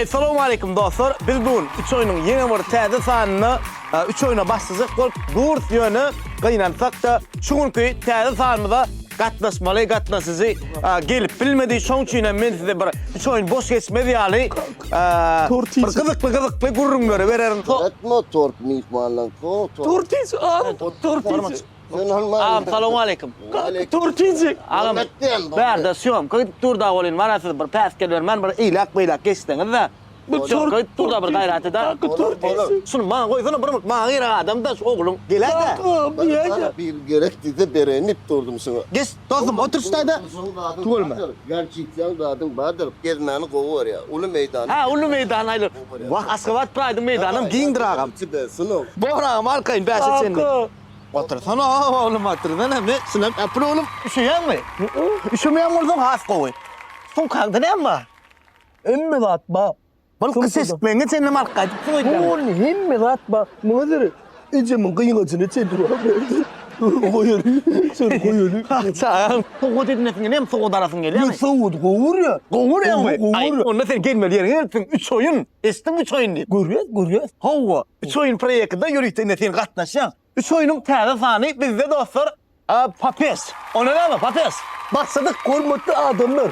Assalamu alaykum dostlar. Biz bugün 3 oyunun yeni bir täze sanyny 3 oyuna başlasak bolup durs ýöne gynansak da şuňky täze sanymyza gatnaşmaly gatnaşyjy gelip bilmedi şoňçyna men size bir 3 oyun boş geçmedi ýaly gızıkly gurrunlary bererim. Etme torp mihmanlan ko. Turtiz abi, turtiz. Assalamu alaykum. Turtiz. Agam, berde syom, turda bolyn marasy bir päske bermen bir ilak geçdiňiz da. Bu çok turda bir gayraty da. Şunu maňa goýsana bir maňa ýere adam da oglum gelende. Bir gerek dize berenip durdum sana. Geç dostum otur şurada. Tuğulma. Gerçekten dadın badır gezmeni govar ya. Ulu meydan. Ha, ulu meydan aylar. Vah Aşgabat Pride meydanım giyindir ağam. Sınıf. Bu ağam arkayın bəsi senin. Otursana oğlum otur. Ne? Sınıf yapın oğlum. Üşüyen mi? Üşümeyen vurdun has koy. Son kaldı ne ama? Emme zatba. Balık kız esitmeyin senin markayı. Oğlum emme zatba. Mıdır? İcemin kıyıngacını çedir abi. Koyuyor. Sen koyuyor. Sağım. Soğuk dedin efendim ne mi soğuk darasın geliyor mu? Soğud kovur ya. Kovur ya mı? Ay onunla sen gelmeli yerin. Gelsin 3 oyun. Estin 3 oyun değil. Görüyoruz. Hava. 3 oyun projekinde yürüyüşte ne sen katlaşan. 3 oyunun täze sany bizde dostlar papes. O ne ama papes. Başladık kormatlı adamlar.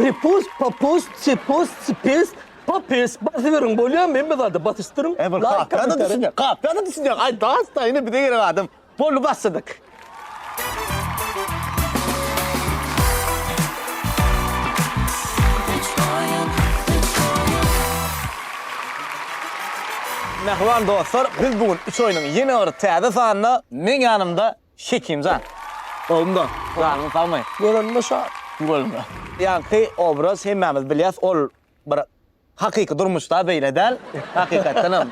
Repos, papos, sepos, spes, papes. Basıverin bolyan emme zatba batıştırın. Evet kahpede düşünüyor. Kahpede düşünüyor. Ay daha hasta yine bir de gerek adam. Bolu başladık. Mehvan dostlar, biz bugün 3 oyunun yeni bir täze sanyna men ýanymda Şekimzan. Olumda. Zanymı salmay. Görenme şart. Bolma. Ýa-ni obraz hemmemiz bilýäs, ol bir hakyky durmuşda beýle däl. Hakykatdanam.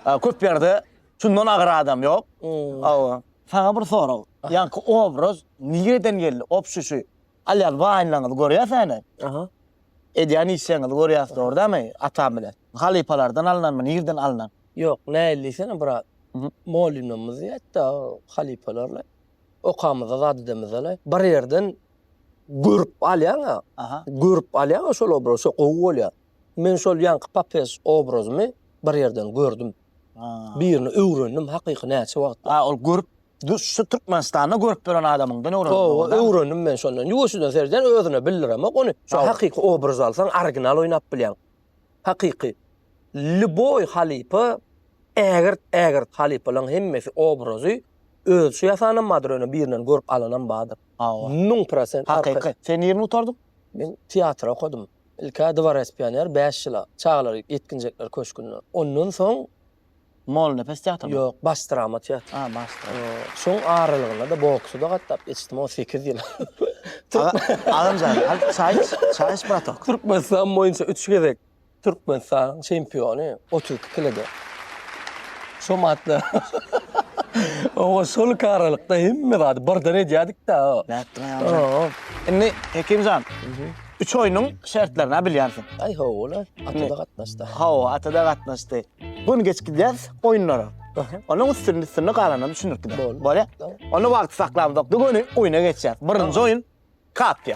Köp ýerde şundan agyr adam ýok. Awa. Sana bir soraw. Ýa-ni obraz nireden geldi? Opşuşy. Alýan waýlanly görýärsäň. Aha. Edýän işleňiz görýärsiz ordamy? Atam bilen. Halipalardan alınanmy, nirden alınan? Yok, ne elliysen bırak. Molimimiz hatta halipalarla okamıza zadedemizle bir yerden görüp alýan. Aha. Görüp alýan şol obraz, gowulýar. Men şol ýanky papes obrazymy bir yerden gördüm. Birini öwrendim, hakyky näçe wagt. Ol görüp şu Türkmenistanyny görüp beren adamyňdan öwrendim. Öwrendim men şondan. Ýoşudan serden özüne bildirem. Ony şu hakyky obraz alsaň original oýnap bilýän. Hakyky. Liboy halipa ägert halipalan hemmesi obrazy ölçü ýasanamadyr öňe birinden görüp alınan badyr. 1000% Hakyky. Sen ýerini utardym? Men teatr okudum. Ilka Dvar Espioner 5 ýyla. Çağlar yetkinjekler köşkünde. Ondan soň Mol nefes teatr. ýok, baş drama teatr. Ha, master. Soň aralygynda da boksu da gatnap geçdim o 8 ýyl. Ağamcan, çay bratok. Türkmenistan boýunça 3 gezek Türkmenistan çempiony 32 kilode. Şomatla. O sol karalykda hemme zady birden edýädik da. Indi Hekimzan, 3 oyunun şertlerini bilýärsiň. Ay hoğula, atada gatnaşdy. Hawa, atada gatnaşdy. Bunu geçkidýäs oyunlara. Onun üstünde kalanını düşünürk de. Böyle. Onu wagt saklamyk. Bugün oyuna geçýär. Birinji oyun kapya.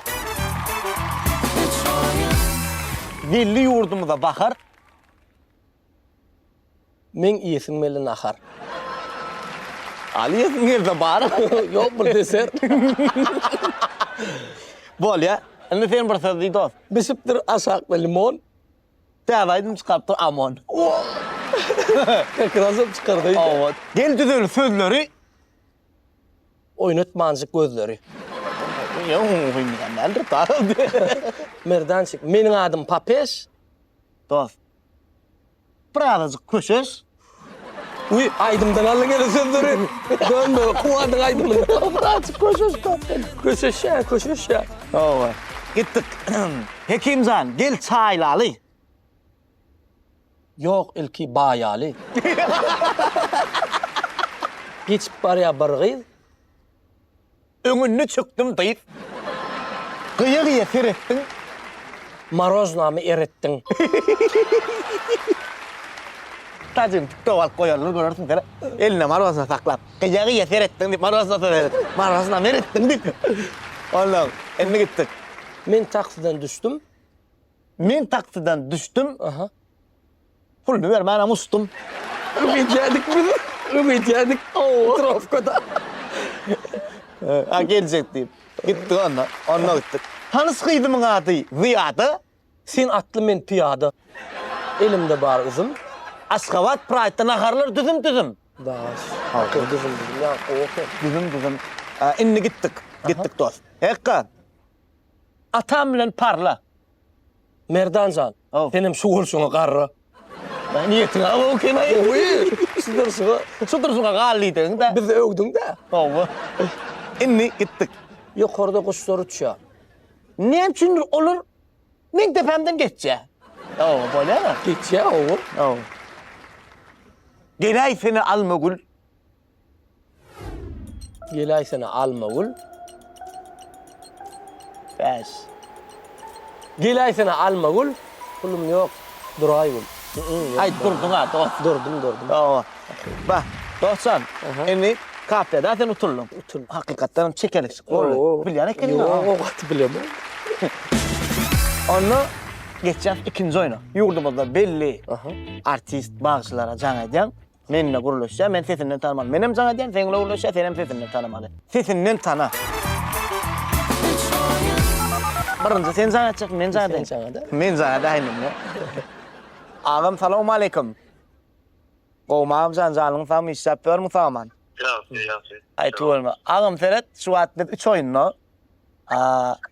Milli yurdumuza bakar. Men iýesim bilen ahar. Aliýeň ýerde bar. Ýok bir deser. Bolýa. Indi sen bir söz diýdi. Bisipdir aşakly limon. Täze çykartyp amon. Ekrazım çıkardı. Evet. Gel düzeli sözleri. Oynatmancık gözleri. Yok, ben de tarım. Merdançık. Menin adım Papes. Dost. Birazcık köşeş. Uy, aydımdan alın gene sözleri. Dönme, kuvadın aydımdan. Birazcık köşeş ya. Evet. Gittik. Hekimzan, gel çaylalı. Yok, ilki bayalı. Geçip barya bargıyız. Önünü çıktım deyip. Kıyıya serettin. Maroznamı erettin. Tacım tuval koyarlar görürsün sen. Eline marozna saklap. Kıyıya serettin deyip marozna serettin. Marozna verettin deyip. Allah'ım, elini gittik. Men taksiden düştüm. Men taksiden düştüm. Aha. Pulunu vermene mustum. Ümit yedik biz. Ümit yedik. Trafikoda. Ha gelecek deyip. Gitti onunla gittik. Tanışkıydım adı Ziyadı. Sen atlı men piyada. Elimde bar uzun. Aşgabat Pride'da naharlar düzüm. Daş. Okey, düzüm. Ya, okey. Düzüm. İnni gittik. Gittik dost. Hekka. Atam bilen parla. Merdancan. Oh. Benim şuğul şuna qarra. Ben niyetin ama okey mi? Oy. Sizler şuna. Sudur suğa galliydin de. Biz ögdün de. Ova. İnni gittik. Yukarıda kuşlar uçuyor. Ne için olur? Men tepemden geçce. Ova böyle mi? Geç ya oğul. Ova. Gelay seni almagul. Gelay seni alma ul. Beş. Gelay seni alma ul. Pulum yok. Duray ul. Ay durdun ha dost. Durdum. Ova. Bak dostsan. İnni kafede sen oturdun. Oturdum. Hakikaten çekelik. Oğlum. Bilyana kelime. Yok, o biliyorum. Onu geçeceğiz ikinci oyunu. Yurdumuzda belli Aha. artist bağışçılara can eden. Menimle kuruluşa, men sesinden tanımam. Menim can eden, seninle kuruluşa, senin sesinden tanımalı. Sesinden tanı. Birinci sen can edecek, men can edeyim. Sen can eder. Men can edeyim. Ağam salamu aleyküm. Qoğmağım can famı iş yapıyor mu saman? Yapıyor. Aytı olma. Ağam Ferhat şu atlı 3 oyunu.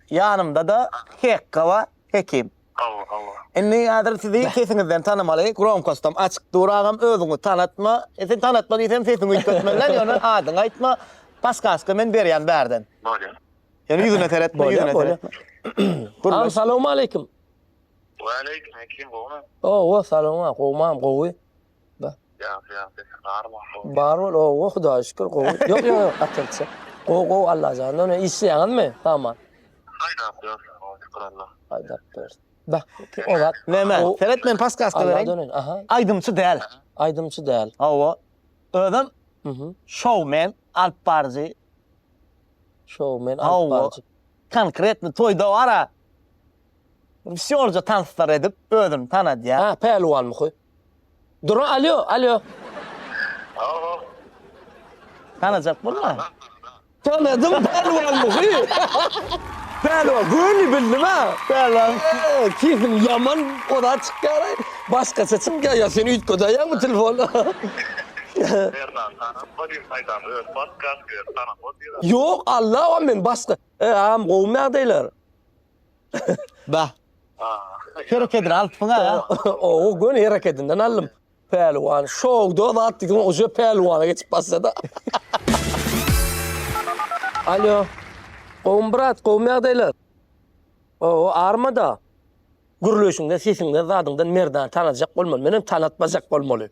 Yanımda da Hekka ve Hekim. Allah. Inni adır sizi sesinizden tanımalı. Chromecast'ım açık durağım özünü tanıtma. Sen tanıtma diysem sesini yükseltmeler yani adını aytma. Paskaskı men beryan berden. Böyle. Yani yüzüne teretme, yüzüne teretme. Ağam salamu aleyküm. Ve aleyküm hekim bu ne? O salamu qoğmam qoğuy. Ya. Arma. Bar ol o Xudoga şükür qo'y. Yo'q, atılsa. Qo'y Allah canına ne işleyen mi? Tamam. Hayda yapıyor. Şükürallah. Haydap ber. Bak, olar. Neme? Teret men paskaskı Allah vereyim. dönün. Aha. Aydımçı değil. Aydımçı değil. Ava. Ödüm Hı. showman, alp barzi. Showman Ava. alparcı. Konkretni toyda ara. Всёрca tanslar edip ödüm tanıdı ya. Ha, pehlivan mı qo'y? Dur, alo. Allah. Tanıyacak bunlar. Tanıdım pehlivan mı qo'y? Pehlivan, böyle bildim ha. Pehlivan. Keyfim yaman oda çıkarayım. Başkası çıkıyor ya seni üç kodaya mı telefonla? Nereden tanım? Hadi haydan. Podcast gör. Tanım. O diyor. Yok Allah men başka. Ağam qoğum deyler. Bah. Şerekedir alpına ya. O gün hareketinden aldım. Pehlivan. Şok da attık o şu pehlivana geçip başladı. Alo. Qo'm brat, qo'm deyler. O armada. Guruluşunda sesinde zadından merdan tanıcak bolmalı. Menim tanıtmacak bolmalı.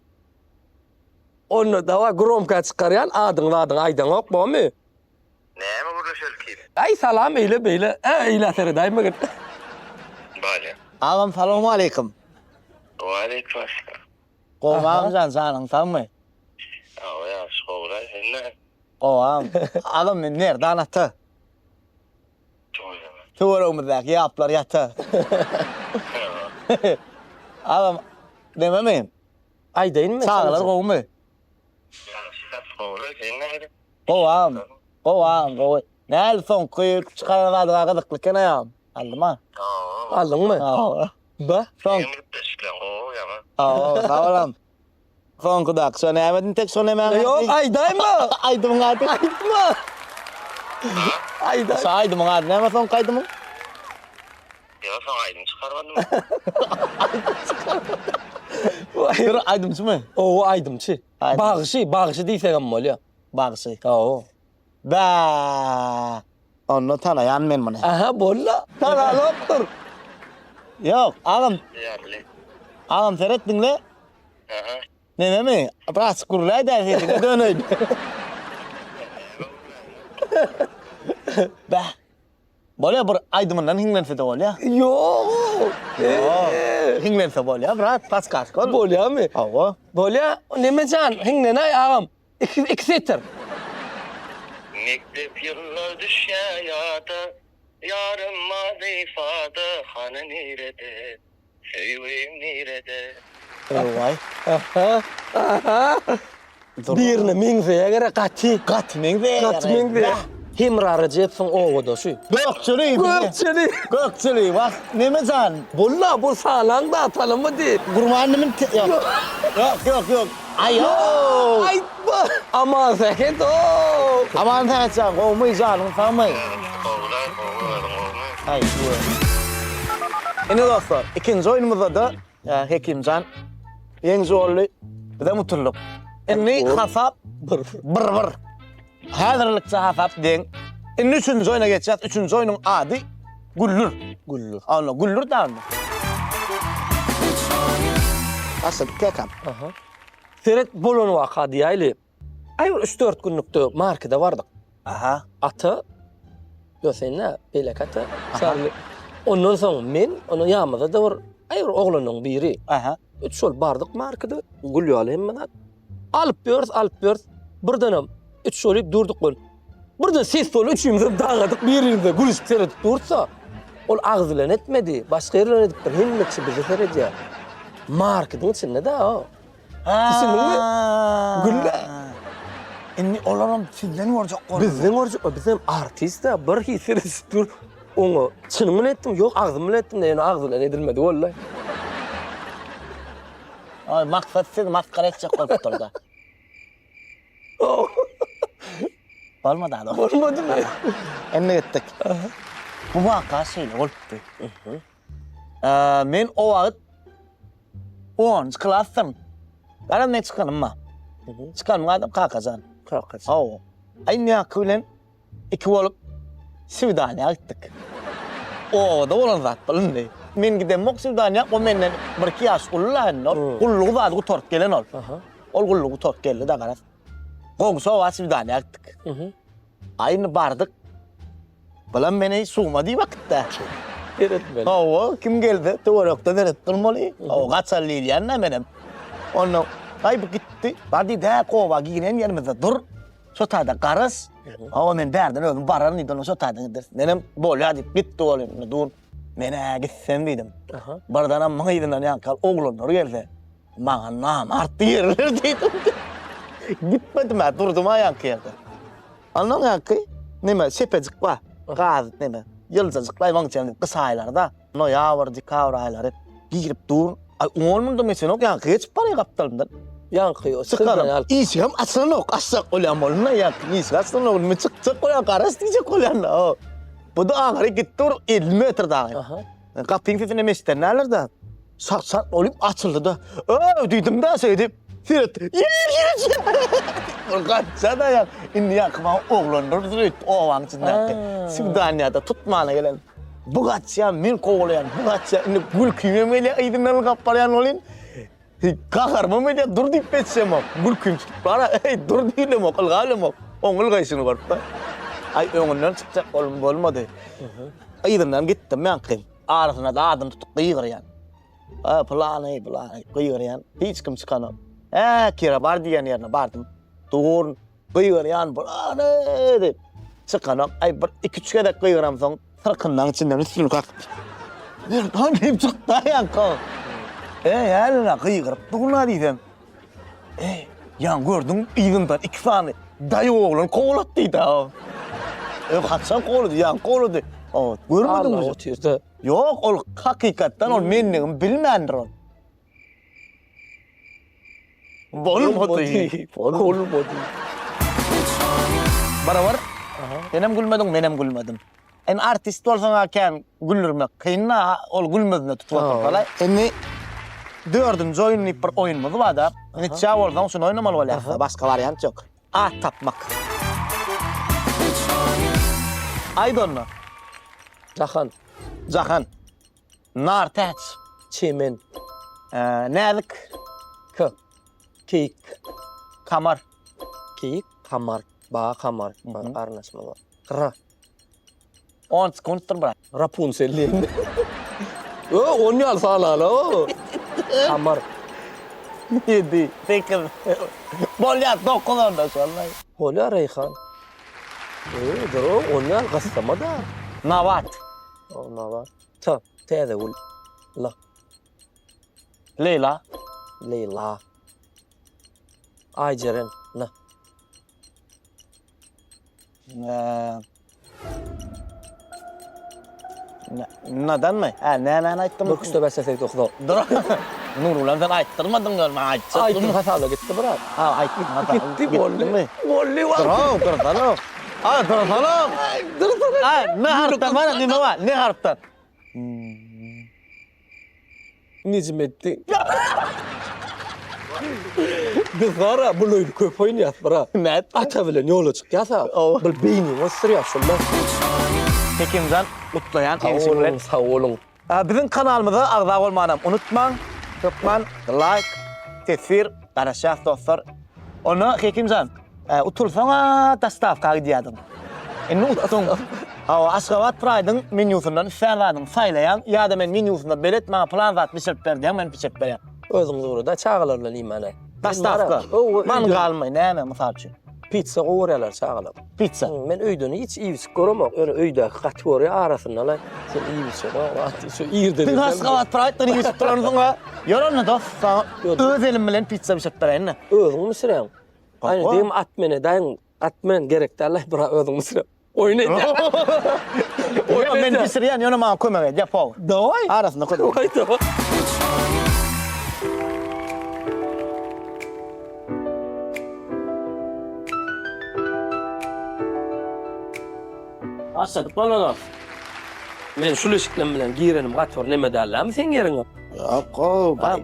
Onu da gromka çıkaryan adın aydan ok bu mu? Ne mi uğraşır ki? Ay salam eyle beyle. Eyle sere daima git. Böyle. Ağam salamu aleyküm. Ve aleyküm. Qoğmağım canın tamı. Ya şoğla. Ne? Qoğam. Adam men nereden atı? Tuğrumuzdaki yaplar yatı. Adam dememeyim. Ay değil mi? Sağlar qoğumu. Qoğam. Näl son kuyuk çıkaramadığa gıdıklık enayam. Aldın mı? Aldın mı? Ba? Son. Sağlam. Son kudak söyleyemedin tek söylemeyen. Yok ay değil mi? Aydımın adı. Aytma. Ay değil. Aydımın adı. Ne son kaydımın? Ya sen aydın çıkarmadın mı? Bir aydımcı mı? O aydımçı. Aydımçı. Bağışı değilse gammal ya. Bağısı. O. Ba. Onu tanıyan men bunu. Aha bolla. Tanaloptur. Yok ağam. Yerli. Ağam Ferhat dinle. Aha. Ne mi? Biraz kurulay dersin. Dönüydü. Ba. Böyle bir aydımından hinglense de ol ya. Yok. Hinglense bol ya. Bırak pas kaskol. Bolla mı? Ava. Bolla. Ne mecan? Hingne nay ağam. İki setir. Mektep yıllar düş ya da Yarım mazifada hanı nerede? Sevim nerede? Vay. Birini miňseye gere gaty. Gatming be. Gatming be. Himrary jepsiň ogoda şu. Gökçülüğü. Gökçeli. Gökçülüğü bak neme can? Bolla bu salan da atalımı di. Gurmanımın yok. Ayo. Aytma. Ama seket o. Aman tanrım, olmayı canım tamam. Oğlan. Ay bu. Şimdi dostlar, ikinci oyunumuzda da Hekimcan, en zorlu bir de mutluluk. Şimdi hasap bır. Hazırlıkça hasap deyin. Şimdi üçüncü oyuna geçeceğiz. Üçüncü oyunun adı Güllür. Güllür. Anla, Güllür da mı? Asıl kekam. Aha. Seret bolon waka diýeli. Aýur 3-4 günlükde markada bardyk. Aha. Ata gösenä belek ata. Sarly. Ondan soň men onu ýamyda da bir aýur oglanyň biri. Aha. Şol bardyk markada gül ýaly hemmedat. Alyp ýörüs. Birdenem 3 şolyp durdyk gün. Birden ses bolup üçümiz dağadyk birinde gülüşip seretip dursa. Ol agzylan etmedi. Başga ýerden edip hemmekçi bizi seredýär. Marketin içinde de o. İsmini Gülle. Inni olaram sizden orjak Bizden orjak, bizim artist da bir hisset dur. Onu çynymyny etdim, yok agzymyny etdim de, ýani agzylan edilmedi wallahi. Ay maksat siz maskara etjek bolup durdy. Olmadı adam. Olmadı mı? Enne gittik. Bu waka şeýle bolupdy. Men o wagt 10-njy klassym. Garam ne çykanymma. Çykanmyň adam kakajan. Kakajan. Aw. Aýna külen iki bolup Swidaniýa gitdik. O da bolan zat bilindi. Men gidem Swidaniýa, o menden 1-2 ýaş ullan. Gullugy zady gutart gelen ol. Ol gullugy gutart geldi da garas. Goňsa o Swidaniýa gitdik. Aýny bardyk. Bilen meni suwma diýip wagtda. Eretmeli. Awa kim geldi? Töwerekden eretdirmeli. Awa gaçal Lilianna menem. Onu aýbyp gitdi. Bardy da kowa giyinen ýermizde dur. Sotada garas. Awa men berden özüm baran idin sotadan gider. Menem bolýa diýip gitdi oğlum. Dur. Mene gitsem diýdim. Bardanam maňa ýerinden ýankal oglanlar gelse. Maňa namart diýerler diýdim. Gitmedim ha, durdum aýan kerde. Anlaňy ýaky? Neme sepejik ba? Gaz neme? Yıldızlıklar waňçan kys aýlarda. Noýabr, dekabr aýlary girip dur. Ay 10 munda mesela ýa geç para gapdalymdan. Yankı, Sıkarım. İşim aslında ok asak olam olna ya. İş aslında olma çık ola karas diyecek olan. Bu da ağrı gittir 50 metre daha. Kapıyı fifine meşterlerler de. Sak olup açıldı da. Dedim da söyledim. Siret. Yer. Kaçsa da ya. İndi yakma oğlanlar duruyor. O vaň içinde. Swidaniýada tutmana gelen. Bu kaçya men koglayan. Bu kaçya indi gül küýmemeli aýdynal gaplaryan olin. Kaharmam öyle dur deyip etsem o. Gül küm tutup bana dur diyelim o, kılgalım o. Oğul gaysını var da. Ay öňünden çıkacak olmadı. Aýdyndan gittim men kym. Arasına da adam tutup kıyıgıryan. Plan kıyıgıryan. Hiç kim çıkanam. Kira bar diýen ýerine bardım. Dur kıyıgıryan plan deyip. Çıkanam. Ay bir 2-3 gedek kıyıgıram soň sırkyndan içinden üstüne kalktı. Bir tan deyip çıktı ýankal. Ýalyna kıýgyryp dugna diýdim. Ýa gördüň ýygyndan 2 tane daýy oglan kowlatdy da. Haçan kowlady, ýa kowlady. Görmediňmi? Oturdu. Ýok, ol hakykatdan ol menligim bilmändir ol. Bolmady. Olmadı. Barabar. Menem gülmedim. En artist bolsaň hakem güldürmek kynna, ol gülmezine tutup oturýar. Eni 4-nji oyun bir oyunumuz var da. Neçe bolsaň şunu oynamaly bolýar. Başga variant ýok. At tapmak. Aýdonno. Jahan. Nar täç. Çemen. Näzik. Keyik. Kamar. Keyik. Kamar. Ba kamar. Arnaşma var. Ra. 10 sekunddur bırak. Rapunzel'in. On ýal salala o. Kamar. Yedi. Peki. Bolýar 9 onda vallahi. Hola Reyhan. Duro on ýal gassama da. Nabat. Ona var. Ta, teyze ul. La, Leyla. Leyla. Ayceren, la. Nadan mı? Ha, ne ayttım? Bir küstö besesek dokdo. Dur. Nurulan sen ayttırmadın gör, ben ayttım. Aytın hatalı gitti bırak. Ha, ayttım. Gitti bolli. Bolli var. Duralım. Ha, duralım. Ha, ne harftan var? Ne var? Ne harftan? Necmettin. Biz gara buloydu köp oynayat bırak. Net. Ata bilen yola çık yasa. Bil beyni osur yapsınlar. Hekimden mutlayan Sağ olun, ensiler. sağ olun. Bizim kanalımıza ağza olmanım. Unutmang, tıkman, like, tesir, karışaq dostlar. Onu Hekimcan, utulsana dastavka gidiyadım. Eni uttun. Aşgabat Pride'ın menüsünden sağladın, saylayan, ya da men menüsünden belet bana plan zat pişirip berdiyen, men pişirip berdiyen. Özüm doğru çağılarla limana. Dastavka. Man kalmay, neyme misal için. Pizza uğrayalar çağılar. Pizza. Men öydünü hiç iyi göremok. Öyle öyde kategori arasında lan. Sen iyi misin? Şu iğirden. Biz Aşgabat Pride'dan iyi tutturanızın ha. Yoran dost, öz elim bilen pizza pişirip berdiyen. Özüm mısırım? Aynı deyim atmene, dayın atmen gerekti Allah bırak özüm mısırım. Oynayacak. Men pişiriyen, yana bana koyma, yapal. Davay. Arasında koy. Davay davay. Aşadık bana da. Men şu leşiklen bilen girenim kator neme derler mi sen yerine? Yok, bay.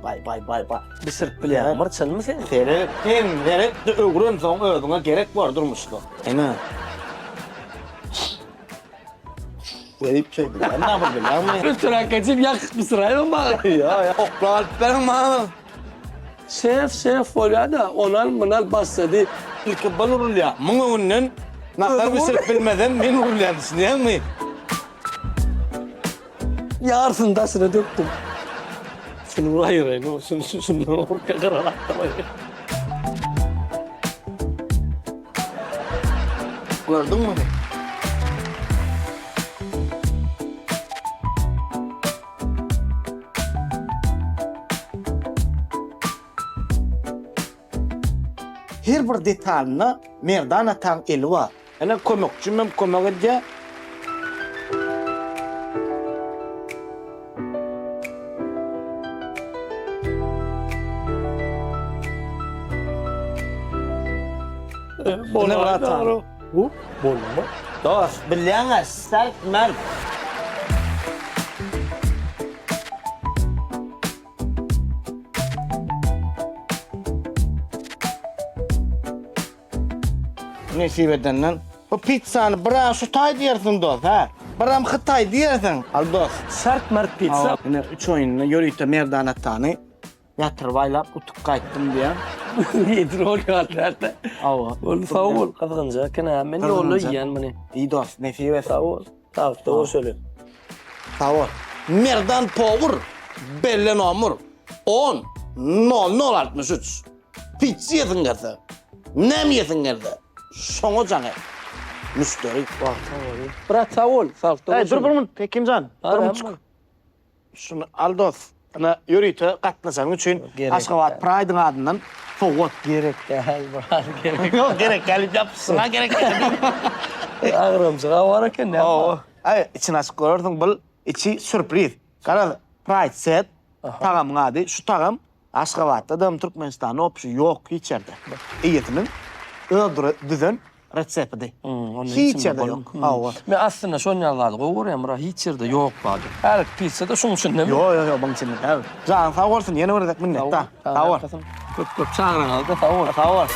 Bir sırf bilen mırçın mı sen? Gerek, gerek de öğren son öğrene gerek var durmuştu. Ana. Verip şey bilen, ne yapar bilen mi? Rütürak kaçıp yakık bir sırayla mı bak? Ya, oklar benim ma. Şef folya da onal mınal başladı. İlk ben urulya. Mıngı unnen, nakar bir sırf bilmeden ben urulya düşünüyor mu? Yarısını tasını döktüm. Şunu ayırayım, şunu orka kıralattım. Gördün mü? Her bir detalını merdana tan eli var. Ana kömekçi kömek edece. Bolma var da. Bu bolma. Dost, bilen sert merd. Nesibeden bu pizzanı bırak şu tay diyersin dost ha. Bırak Xitay diyersin. Al dost. Sert mert pizza. Yine 3 oyununu yürüyüp merdana tanı. Yatırvayla utuk kayttım diye. Yedir ol yerlerde. Ava. Ol sağ ol kazanca kana men yolu yiyen beni. İyi dost, nesibe Sağ ol. Sağ ol. Doğru söyle. Sağ ol. Merdan Power, Bellen Amur, 10, 0063. Pizza yesin gerse. Nem yesin gerse. Şoňa jaňy. Müşteri. Vah sağ ol. Bırak sağ ol. Sağ ol. Dur bir minut, Hekimcan. Dur Tamam. minut. Şunu al dost. Ana yürüyte katlasan üçün Gerek Aşgabat Pride'ın adından soğut. Gerek gel bırak gerek. Yok gerek gelip yapsına gerek gelip. Ağrımcığa varken ne yapar? Ay için açık görürsün bu içi sürpriz. Kara Pride set. Tağam adı şu tağam Aşgabat'ta da Türkmenistan'ın opşu yok hiç yerde. İyetinin öldürü düzen resepti. Hiç yerde yok. Men aslında şon ýallady goýarym ra hiç ýerde ýok bady. Her pizza da şoň üçin nemi? Yo bana için. Can sağ olsun yeni öğretek minnet. Sağ ol. Köp çağıran aldı sağ ol. Sağ ol.